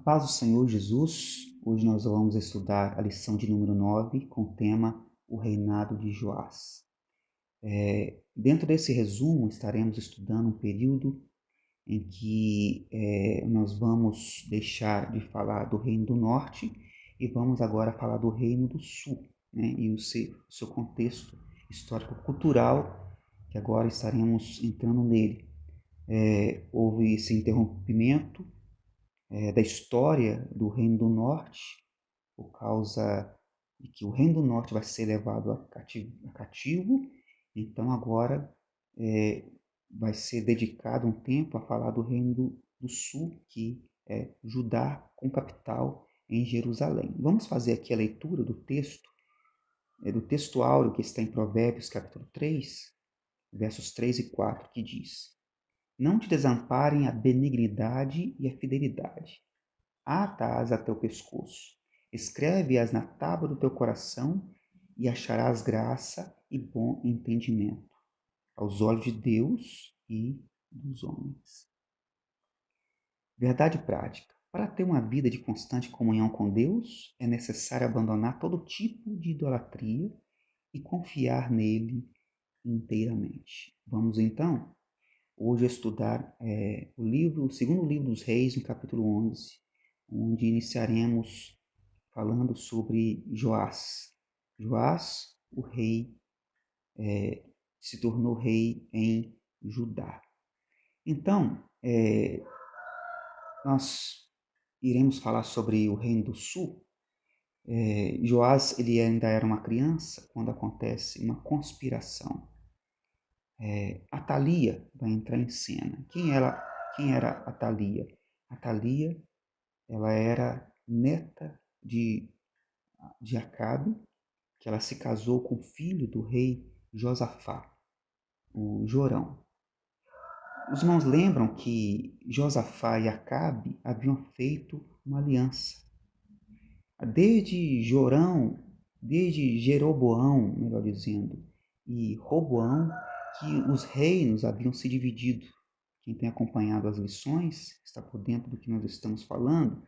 Paz do Senhor Jesus, hoje nós vamos estudar a lição de número 9 com o tema O Reinado de Joás. Dentro desse resumo estaremos estudando um período em que nós vamos deixar de falar do Reino do Norte e vamos agora falar do Reino do Sul, né, e o seu contexto histórico-cultural, que agora estaremos entrando nele. Houve esse interrompimento da história do Reino do Norte, por causa de que o Reino do Norte vai ser levado a cativo. Então agora vai ser dedicado um tempo a falar do Reino do Sul, que é Judá, com capital em Jerusalém. Vamos fazer aqui a leitura do texto, do texto áureo que está em Provérbios capítulo 3, versos 3 e 4, que diz: Não te desamparem a benignidade e a fidelidade. Ata-as a teu pescoço, escreve-as na tábua do teu coração, e acharás graça e bom entendimento aos olhos de Deus e dos homens. Verdade prática. Para ter uma vida de constante comunhão com Deus, é necessário abandonar todo tipo de idolatria e confiar nele inteiramente. Vamos então hoje estudar o segundo livro dos Reis, no capítulo 11, onde iniciaremos falando sobre Joás. Joás, o rei, se tornou rei em Judá. Então, nós iremos falar sobre o Reino do Sul. Joás, ele ainda era uma criança quando acontece uma conspiração. Atalia vai entrar em cena. Quem era Atalia? Atalia, ela era neta de Acabe, que ela se casou com o filho do rei Josafá, o Jorão. Os irmãos lembram que Josafá e Acabe haviam feito uma aliança. Desde Jeroboão, melhor dizendo, e Roboão, que os reinos haviam se dividido. Quem tem acompanhado as lições, está por dentro do que nós estamos falando,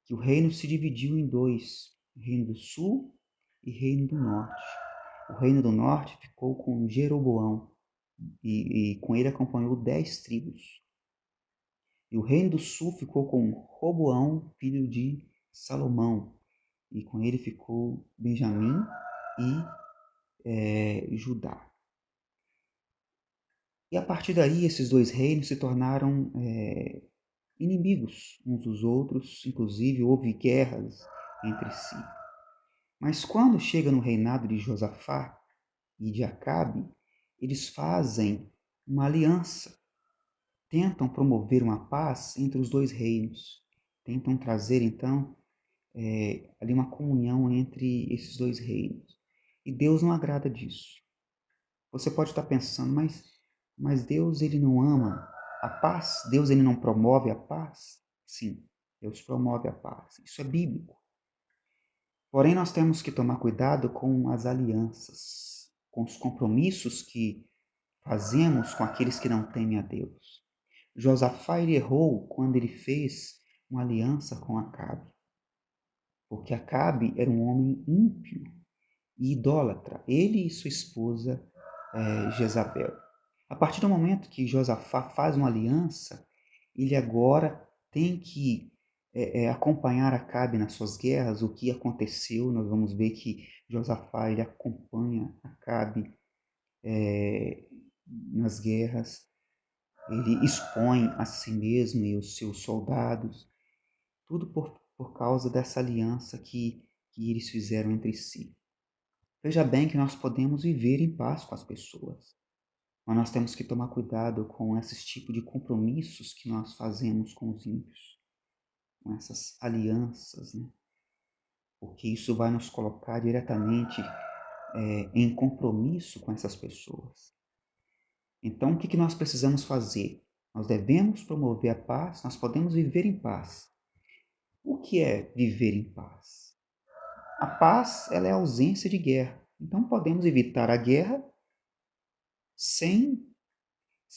que o reino se dividiu em dois, o Reino do Sul e Reino do Norte. O Reino do Norte ficou com Jeroboão e com ele acompanhou 10 tribos. E o Reino do Sul ficou com Roboão, filho de Salomão, e com ele ficou Benjamim e Judá. E a partir daí esses dois reinos se tornaram inimigos uns dos outros, inclusive houve guerras entre si. Mas quando chega no reinado de Josafá e de Acabe, eles fazem uma aliança, tentam promover uma paz entre os dois reinos, tentam trazer então ali uma comunhão entre esses dois reinos. E Deus não agrada disso. Você pode estar pensando, mas Deus ele não ama a paz? Deus ele não promove a paz? Sim, Deus promove a paz. Isso é bíblico. Porém, nós temos que tomar cuidado com as alianças, com os compromissos que fazemos com aqueles que não temem a Deus. Josafá ele errou quando ele fez uma aliança com Acabe, porque Acabe era um homem ímpio e idólatra, ele e sua esposa Jezabel. A partir do momento que Josafá faz uma aliança, ele agora tem que acompanhar Acabe nas suas guerras. O que aconteceu, nós vamos ver que Josafá ele acompanha Acabe nas guerras, ele expõe a si mesmo e os seus soldados, tudo por causa dessa aliança que eles fizeram entre si. Veja bem que nós podemos viver em paz com as pessoas, mas nós temos que tomar cuidado com esses tipos de compromissos que nós fazemos com os ímpios, com essas alianças, né? Porque isso vai nos colocar diretamente em compromisso com essas pessoas. Então, o que nós precisamos fazer? Nós devemos promover a paz, nós podemos viver em paz. O que é viver em paz? A paz ela é a ausência de guerra. Então, podemos evitar a guerra sem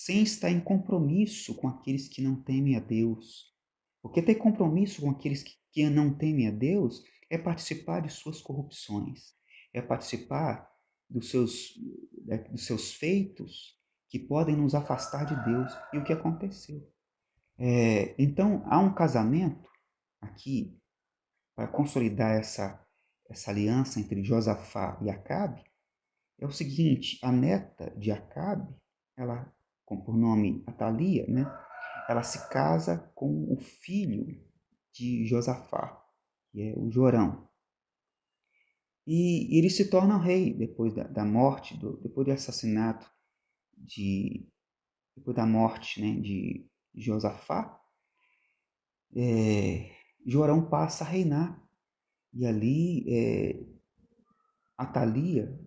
estar em compromisso com aqueles que não temem a Deus, Porque ter compromisso com aqueles que não temem a Deus é participar de suas corrupções, é participar dos seus feitos que podem nos afastar de Deus. E o que aconteceu? Então, há um casamento aqui para consolidar essa aliança entre Josafá e Acabe. É o seguinte: a neta de Acabe, ela, por nome Atalia, né? Ela se casa com o filho de Josafá, que é o Jorão. E ele se torna rei depois da morte, depois do assassinato, depois da morte, né, de Josafá. Jorão passa a reinar. E ali, Atalia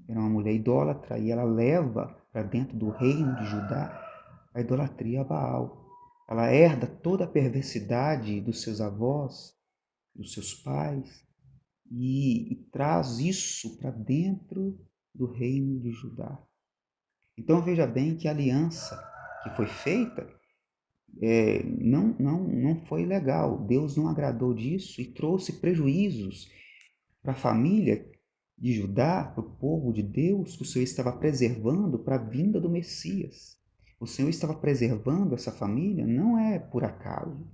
era uma mulher idólatra e ela leva para dentro do reino de Judá a idolatria a Baal. Ela herda toda a perversidade dos seus avós, dos seus pais, e traz isso para dentro do reino de Judá. Então veja bem que a aliança que foi feita não foi legal. Deus não agradou disso e trouxe prejuízos para a família de Judá, para o povo de Deus, que o Senhor estava preservando para a vinda do Messias. O Senhor estava preservando essa família não é por acaso.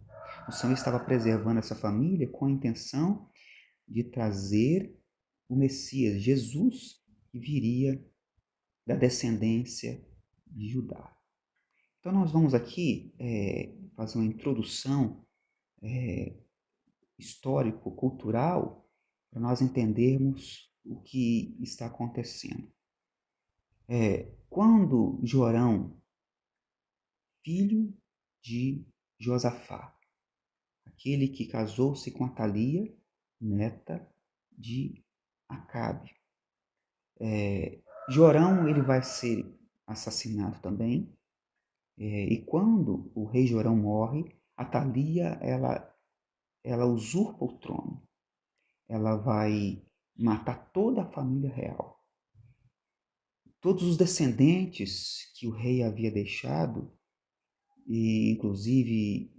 O Senhor estava preservando essa família com a intenção de trazer o Messias, Jesus, que viria da descendência de Judá. Então nós vamos aqui fazer uma introdução histórico-cultural para nós entendermos o que está acontecendo. Quando Jorão, filho de Josafá, aquele que casou-se com Atalia, neta de Acabe, Jorão ele vai ser assassinado também. E quando o rei Jorão morre, Atalia ela usurpa o trono. Ela vai matar toda a família real. Todos os descendentes que o rei havia deixado, e inclusive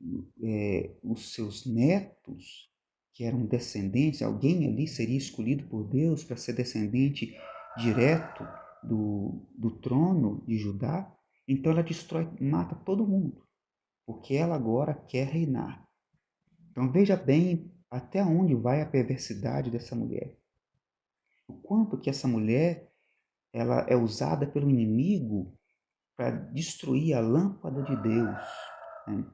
os seus netos, que eram descendentes, alguém ali seria escolhido por Deus para ser descendente direto do trono de Judá. Então ela destrói, mata todo mundo, porque ela agora quer reinar. Então veja bem até onde vai a perversidade dessa mulher. O quanto que essa mulher ela é usada pelo inimigo para destruir a lâmpada de Deus, né?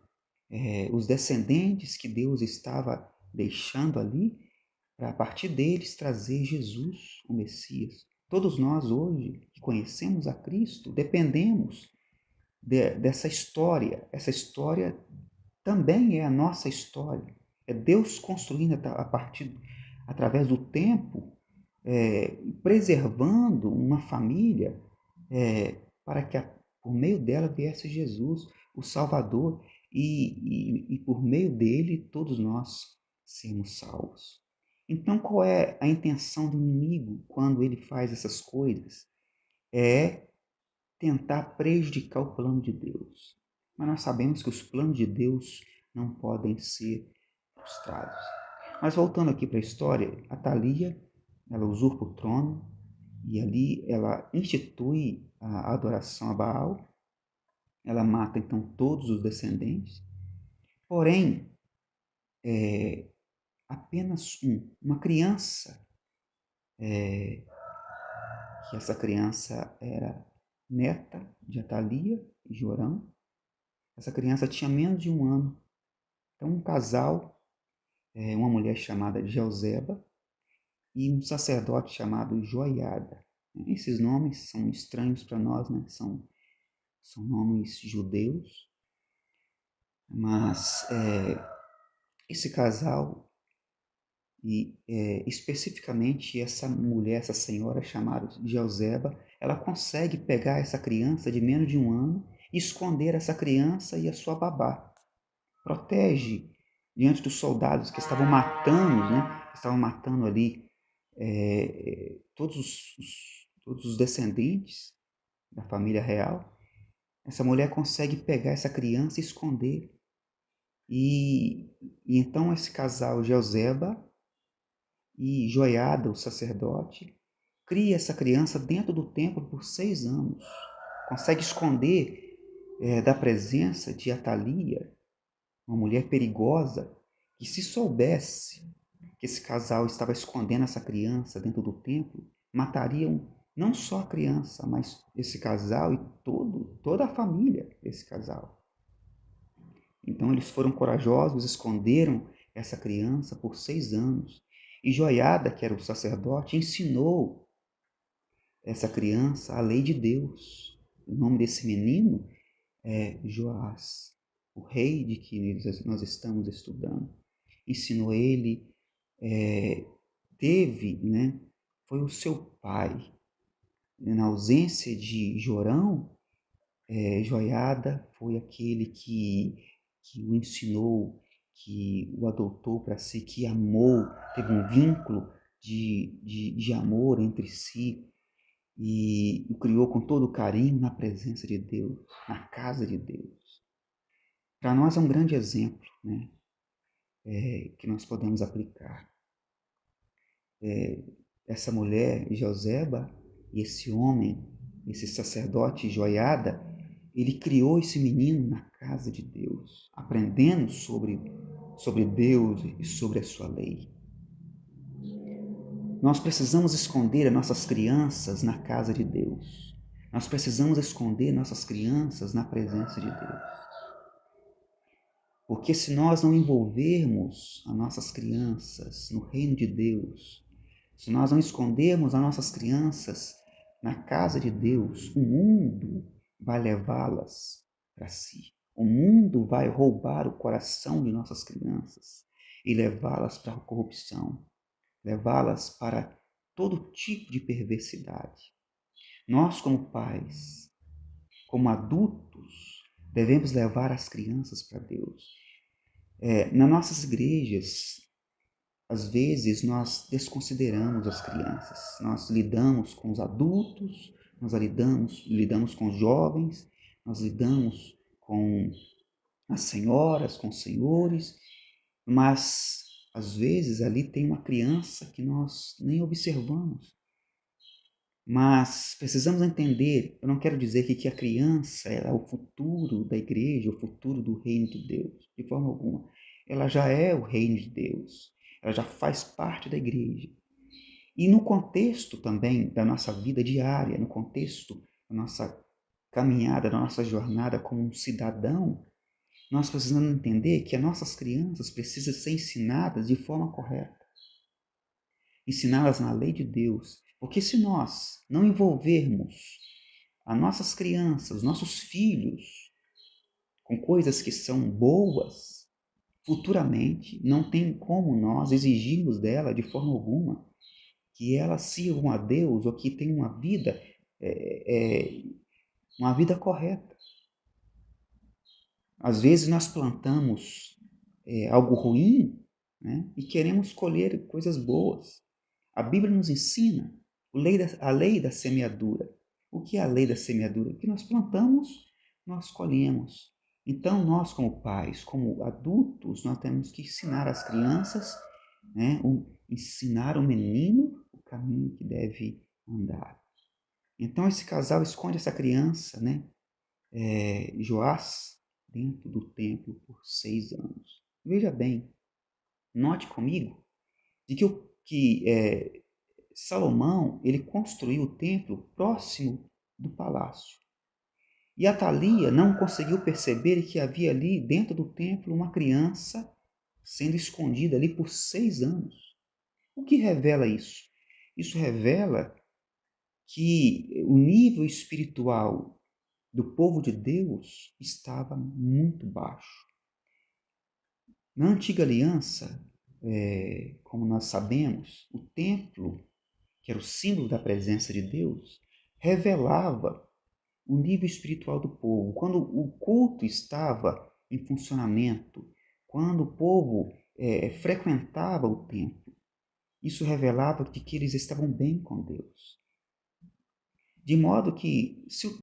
Os descendentes que Deus estava deixando ali, para a partir deles trazer Jesus, o Messias. Todos nós hoje que conhecemos a Cristo dependemos dessa história. Essa história também é a nossa história. É Deus construindo através do tempo, preservando uma família para que por meio dela viesse Jesus, o Salvador, e por meio dele todos nós sermos salvos. Então, qual é a intenção do inimigo quando ele faz essas coisas? É tentar prejudicar o plano de Deus. Mas nós sabemos que os planos de Deus não podem ser frustrados. Mas voltando aqui para a história, Atalia, ela usurpa o trono e ali ela institui a adoração a Baal. Ela mata então todos os descendentes. Porém, apenas uma criança, que essa criança era neta de Atalia e Jorão. Essa criança tinha menos de 1 ano. Então, um casal, uma mulher chamada Jeuzeba e um sacerdote chamado Joiada. Esses nomes são estranhos para nós, né? São nomes judeus, mas esse casal, e especificamente essa mulher, essa senhora chamada Jeuzeba, ela consegue pegar essa criança de menos de 1 ano e esconder essa criança e a sua babá. Protege diante dos soldados que estavam matando, né? Estavam matando ali todos os descendentes da família real. Essa mulher consegue pegar essa criança e esconder. E então esse casal, Jeozeba e Joiada, o sacerdote, cria essa criança dentro do templo por 6 anos. Consegue esconder da presença de Atalia, uma mulher perigosa, que se soubesse que esse casal estava escondendo essa criança dentro do templo, matariam não só a criança, mas esse casal e toda a família desse casal. Então eles foram corajosos, esconderam essa criança por 6 anos. E Joiada, que era o sacerdote, ensinou essa criança a lei de Deus. O nome desse menino é Joás, o rei de que nós estamos estudando. Ensinou ele, foi o seu pai. Na ausência de Jorão, Joiada foi aquele que o ensinou, que o adotou para si, que amou, teve um vínculo de amor entre si e o criou com todo carinho na presença de Deus, na casa de Deus. Para nós é um grande exemplo, né? Que nós podemos aplicar. Essa mulher, Joseba, e esse homem, esse sacerdote Joiada, ele criou esse menino na casa de Deus, aprendendo sobre Deus e sobre a sua lei. Nós precisamos esconder as nossas crianças na casa de Deus. Nós precisamos esconder nossas crianças na presença de Deus. Porque se nós não envolvermos as nossas crianças no reino de Deus, se nós não escondermos as nossas crianças na casa de Deus, o mundo vai levá-las para si. O mundo vai roubar o coração de nossas crianças e levá-las para a corrupção, levá-las para todo tipo de perversidade. Nós, como pais, como adultos, devemos levar as crianças para Deus. Nas nossas igrejas, às vezes nós desconsideramos as crianças. Nós lidamos com os adultos, nós lidamos com os jovens, nós lidamos com as senhoras, com os senhores, mas às vezes ali tem uma criança que nós nem observamos. Mas precisamos entender, eu não quero dizer que a criança é o futuro da igreja, o futuro do reino de Deus, de forma alguma. Ela já é o reino de Deus, ela já faz parte da igreja. E no contexto também da nossa vida diária, no contexto da nossa caminhada, da nossa jornada como um cidadão, nós precisamos entender que as nossas crianças precisam ser ensinadas de forma correta. Ensinadas na lei de Deus. Porque se nós não envolvermos as nossas crianças, os nossos filhos, com coisas que são boas, futuramente não tem como nós exigirmos dela de forma alguma que elas sirvam a Deus ou que tenham uma vida correta. Às vezes nós plantamos algo ruim, né, e queremos colher coisas boas. A Bíblia nos ensina a lei da semeadura. O que é a lei da semeadura? O que nós plantamos, nós colhemos. Então, nós como pais, como adultos, nós temos que ensinar as crianças, né, ensinar o menino o caminho que deve andar. Então, esse casal esconde essa criança, né, Joás, dentro do templo por 6 anos. Veja bem, note comigo, de que Salomão, ele construiu o templo próximo do palácio. E Atalia não conseguiu perceber que havia ali dentro do templo uma criança sendo escondida ali por 6 anos. O que revela isso? Isso revela que o nível espiritual do povo de Deus estava muito baixo. Na antiga aliança, como nós sabemos, o templo, que era o símbolo da presença de Deus, revelava o nível espiritual do povo. Quando o culto estava em funcionamento, quando o povo frequentava o templo, isso revelava que eles estavam bem com Deus. De modo que, se o